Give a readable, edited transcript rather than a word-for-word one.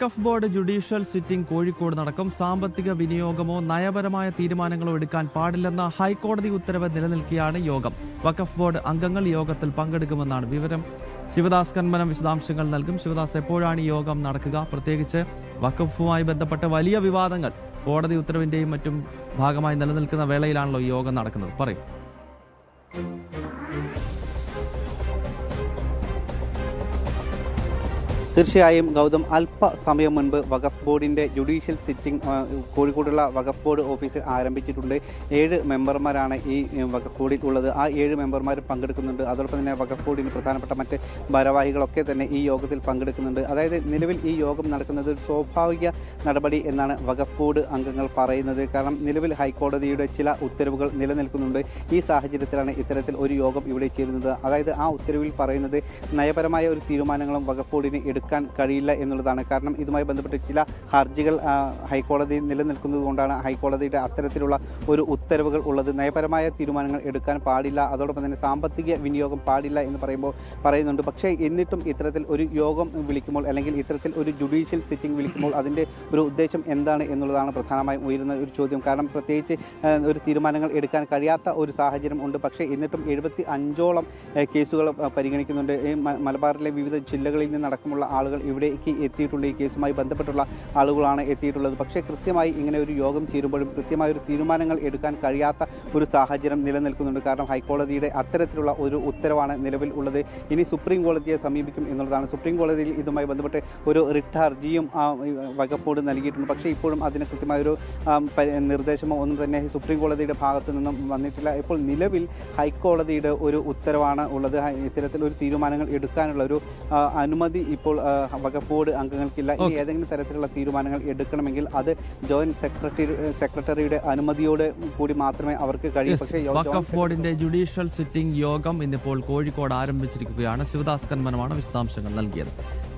വഖഫ് board judicial sitting Kozhikode നടക്കും. സാമ്പത്തിക വിനിയോഗമോ നയപരമായ തീരുമാനങ്ങളോ എടുക്കാൻ പാടില്ലെന്ന ഹൈക്കോടതി ഉത്തരവ് നിലനിൽക്കെയാണ് യോഗം. വഖഫ് ബോർഡ് അംഗങ്ങൾ യോഗത്തിൽ പങ്കെടുക്കുമെന്നാണ് വിവരം. ശിവദാസ് കന്മനം വിശദാംശങ്ങൾ നൽകും. ശിവദാസ്, എപ്പോഴാണ് ഈ യോഗം നടക്കുക? പ്രത്യേകിച്ച് വഖഫുമായി ബന്ധപ്പെട്ട വലിയ വിവാദങ്ങൾ കോടതി ഉത്തരവിന്റെയും മറ്റും ഭാഗമായി നിലനിൽക്കുന്ന വേളയിലാണല്ലോ ഈ യോഗം നടക്കുന്നത്. പറയും. തീർച്ചയായും ഗൗതം, അല്പസമയം മുൻപ് വഖഫ് ബോർഡിൻ്റെ ജുഡീഷ്യൽ സിറ്റിംഗ് കോഴിക്കോടുള്ള വഖഫ് ബോർഡ് ഓഫീസിൽ ആരംഭിച്ചിട്ടുണ്ട്. 7 മെമ്പർമാരാണ് ഈ വഖഫ് ബോർഡിൽ ഉള്ളത്. ആ 7 മെമ്പർമാരും പങ്കെടുക്കുന്നുണ്ട്. അതോടൊപ്പം തന്നെ വഖഫ് ബോർഡിന് പ്രധാനപ്പെട്ട മറ്റ് ഭാരവാഹികളൊക്കെ തന്നെ ഈ യോഗത്തിൽ പങ്കെടുക്കുന്നുണ്ട്. അതായത് നിലവിൽ ഈ യോഗം നടക്കുന്നത് ഒരു സ്വാഭാവിക നടപടി എന്നാണ് വഖഫ് ബോർഡ് അംഗങ്ങൾ പറയുന്നത്. കാരണം നിലവിൽ ഹൈക്കോടതിയുടെ ചില ഉത്തരവുകൾ നിലനിൽക്കുന്നുണ്ട്. ഈ സാഹചര്യത്തിലാണ് ഇത്തരത്തിൽ ഒരു യോഗം ഇവിടെ ചേരുന്നത്. അതായത് ആ ഉത്തരവിൽ പറയുന്നത് നയപരമായ ഒരു തീരുമാനങ്ങളും വഖഫ് ബോർഡിന് എടുക്കാൻ കഴിയില്ല എന്നുള്ളതാണ്. കാരണം ഇതുമായി ബന്ധപ്പെട്ട് ചില ഹർജികൾ ഹൈക്കോടതിയിൽ നിലനിൽക്കുന്നത് കൊണ്ടാണ് ഹൈക്കോടതിയുടെ അത്തരത്തിലുള്ള ഒരു ഉത്തരവുകൾ ഉള്ളത്. നയപരമായ തീരുമാനങ്ങൾ എടുക്കാൻ പാടില്ല, അതോടൊപ്പം തന്നെ സാമ്പത്തിക വിനിയോഗം പാടില്ല എന്ന് പറയുന്നുണ്ട്. പക്ഷേ എന്നിട്ടും ഇത്തരത്തിൽ ഒരു യോഗം വിളിക്കുമ്പോൾ അല്ലെങ്കിൽ ഇത്തരത്തിൽ ഒരു ജുഡീഷ്യൽ സിറ്റിംഗ് വിളിക്കുമ്പോൾ അതിൻ്റെ ഒരു ഉദ്ദേശം എന്താണ് എന്നുള്ളതാണ് പ്രധാനമായും ഉയരുന്ന ഒരു ചോദ്യം. കാരണം പ്രത്യേകിച്ച് ഒരു തീരുമാനങ്ങൾ എടുക്കാൻ കഴിയാത്ത ഒരു സാഹചര്യം ഉണ്ട്. പക്ഷേ എന്നിട്ടും 75ഓളം കേസുകൾ പരിഗണിക്കുന്നുണ്ട്. മലബാറിലെ വിവിധ ജില്ലകളിൽ നിന്നടക്കമുള്ള ആളുകൾ ഇവിടേക്ക് എത്തിയിട്ടുണ്ട്. ഈ കേസുമായി ബന്ധപ്പെട്ടുള്ള ആളുകളാണ് എത്തിയിട്ടുള്ളത്. പക്ഷേ കൃത്യമായി ഇങ്ങനെ ഒരു യോഗം ചേരുമ്പോഴും കൃത്യമായ ഒരു തീരുമാനങ്ങൾ എടുക്കാൻ കഴിയാത്ത ഒരു സാഹചര്യം നിലനിൽക്കുന്നുണ്ട്. കാരണം ഹൈക്കോടതിയുടെ അത്തരത്തിലുള്ള ഒരു ഉത്തരവാണ് നിലവിൽ ഉള്ളത്. ഇനി സുപ്രീം കോടതിയെ സമീപിക്കും എന്നുള്ളതാണ്. സുപ്രീം കോടതിയിൽ ഇതുമായി ബന്ധപ്പെട്ട് ഒരു റിട്ട് ഹർജിയും വഖഫ് ബോർഡ് നൽകിയിട്ടുണ്ട്. പക്ഷേ ഇപ്പോഴും അതിന് കൃത്യമായൊരു നിർദ്ദേശമോ ഒന്നും തന്നെ സുപ്രീം കോടതിയുടെ ഭാഗത്തു നിന്നും വന്നിട്ടില്ല. ഇപ്പോൾ നിലവിൽ ഹൈക്കോടതിയുടെ ഒരു ഉത്തരവാണ് ഉള്ളത്. ഇത്തരത്തിൽ ഒരു തീരുമാനങ്ങൾ എടുക്കാനുള്ള ഒരു അനുമതി ഇപ്പോൾ വഖഫ് ബോർഡ് അംഗങ്ങൾക്കില്ല. ഇനി ഏതെങ്കിലും തരത്തിലുള്ള തീരുമാനങ്ങൾ എടുക്കണമെങ്കിൽ അത് ജോയിന്റ് സെക്രട്ടറിയുടെ അനുമതിയോടെ കൂടി മാത്രമേ അവർക്ക് കഴിയൂ. പക്ഷേ വഖഫ് ബോർഡിന്റെ ജുഡീഷ്യൽ സിറ്റിംഗ് യോഗം ഇന്നിപ്പോൾ കോഴിക്കോട് ആരംഭിച്ചിരിക്കുകയാണ്. ശിവദാസ് കന്മനമാണ് വിശദാംശങ്ങൾ നൽകിയത്.